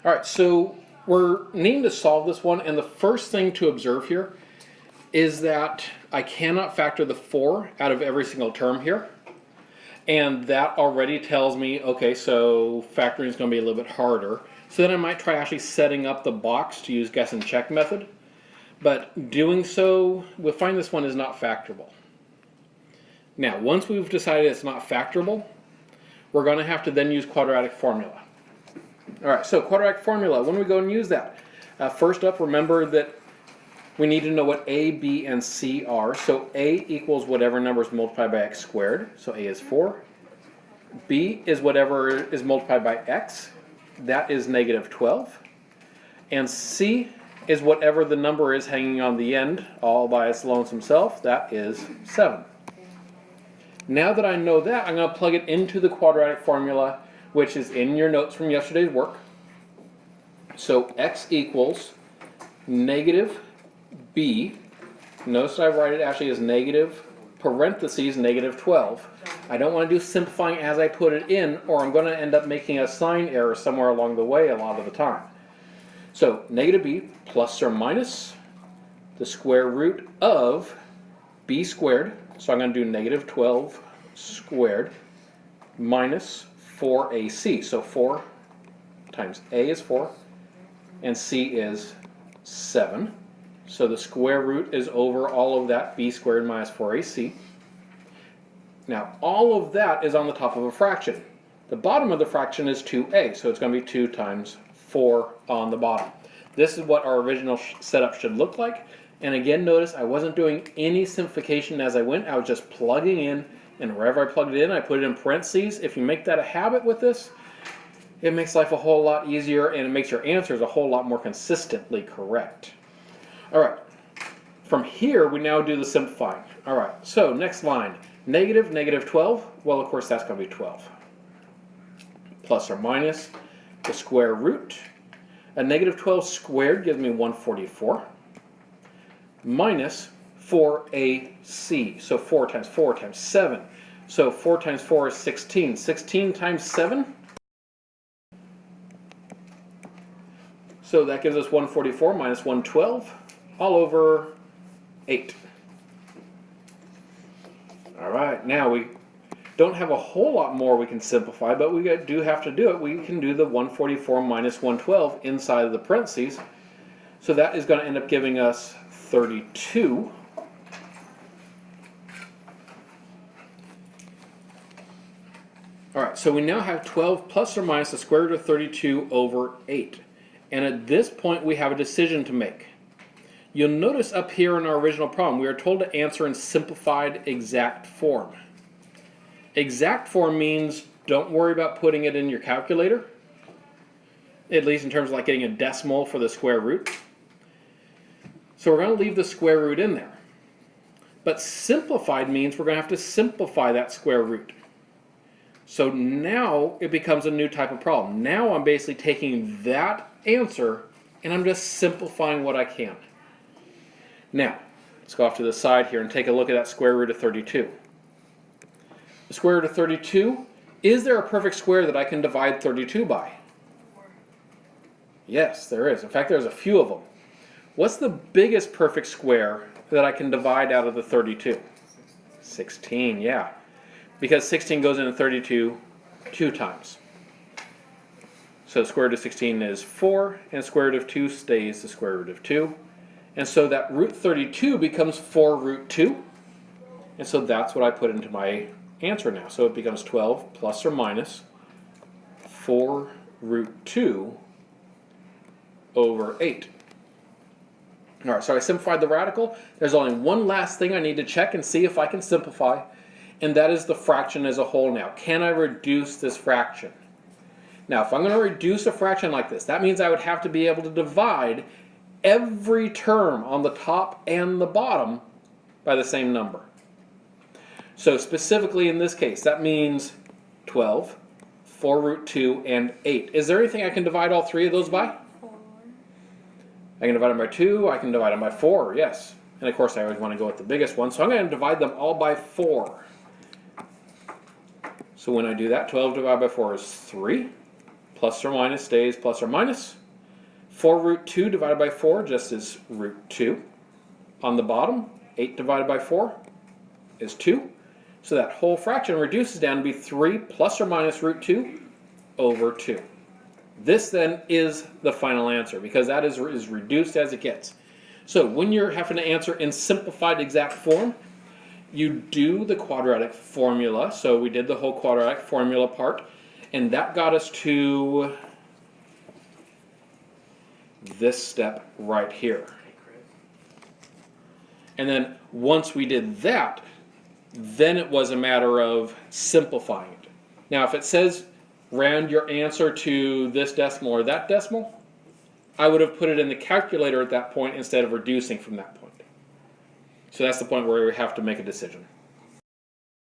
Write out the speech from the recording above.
All right, so we're needing to solve this one, and the first thing to observe here is that I cannot factor the 4 out of every single term here. And that already tells me, okay, so factoring is going to be a little bit harder. So then I might try actually setting up the box to use guess and check method. But doing so, we'll find this one is not factorable. Now, once we've decided it's not factorable, we're going to have to then use quadratic formula. All right, so quadratic formula, when do we go and use that? First up, remember that we need to know what a, b, and c are. So a equals whatever number is multiplied by x squared. So a is 4. B is whatever is multiplied by x. That is negative 12. And c is whatever the number is hanging on the end, all by its lonesome self. That is 7. Now that I know that, I'm going to plug it into the quadratic formula, which is in your notes from yesterday's work. So x equals negative b. Notice I write it actually as negative parentheses negative 12. I don't want to do simplifying as I put it in, or I'm going to end up making a sign error somewhere along the way a lot of the time. So negative b plus or minus the square root of b squared. So I'm going to do negative 12 squared minus 4ac. So 4 times a is 4 and c is 7. So the square root is over all of that, b squared minus 4ac. Now all of that is on the top of a fraction. The bottom of the fraction is 2a, so it's going to be 2 times 4 on the bottom. This is what our original setup should look like. And again, notice I wasn't doing any simplification as I went. I was just plugging in, and wherever I plugged it in, I put it in parentheses. If you make that a habit with this, it makes life a whole lot easier, and it makes your answers a whole lot more consistently correct. All right, from here, we now do the simplifying. All right, so next line, negative 12. Well, of course, that's going to be 12. Plus or minus the square root. A negative 12 squared gives me 144. Minus 4ac. So 4 times 7. So 4 times 4 is 16. 16 times 7. So that gives us 144 minus 112 all over 8. All right, now we don't have a whole lot more we can simplify, but we do have to do it. We can do the 144 minus 112 inside of the parentheses. So that is going to end up giving us 32. All right, so we now have 12 plus or minus the square root of 32 over 8. And at this point, we have a decision to make. You'll notice up here in our original problem, we are told to answer in simplified exact form. Exact form means don't worry about putting it in your calculator, at least in terms of like getting a decimal for the square root. So we're going to leave the square root in there. But simplified means we're going to have to simplify that square root. So now it becomes a new type of problem. Now I'm basically taking that answer and I'm just simplifying what I can. Now, let's go off to the side here and take a look at that square root of 32. The square root of 32, is there a perfect square that I can divide 32 by? Yes, there is. In fact, there's a few of them. What's the biggest perfect square that I can divide out of the 32? 16, yeah. Because 16 goes into 32 2 times. So the square root of 16 is 4, and the square root of 2 stays the square root of 2. And so that root 32 becomes 4 root 2. And so that's what I put into my answer now. So it becomes 12 plus or minus 4 root 2 over 8. All right, so I simplified the radical. There's only one last thing I need to check and see if I can simplify, and that is the fraction as a whole now. Can I reduce this fraction? Now, if I'm going to reduce a fraction like this, that means I would have to be able to divide every term on the top and the bottom by the same number. So specifically in this case, that means 12, 4 root 2, and 8. Is there anything I can divide all three of those by? 4. I can divide them by 2, I can divide them by 4, yes. And of course I always want to go with the biggest one, so I'm going to divide them all by 4. So when I do that, 12 divided by 4 is 3, plus or minus stays plus or minus. 4 root 2 divided by 4 just is root 2. On the bottom, 8 divided by 4 is 2. So that whole fraction reduces down to be 3 plus or minus root 2 over 2. This then is the final answer because that is reduced as it gets. So when you're having to answer in simplified exact form, you do the quadratic formula. So we did the whole quadratic formula part, and that got us to this step right here. And then once we did that, then it was a matter of simplifying it. Now if it says round your answer to this decimal or that decimal, I would have put it in the calculator at that point instead of reducing from that point. So that's the point where we have to make a decision.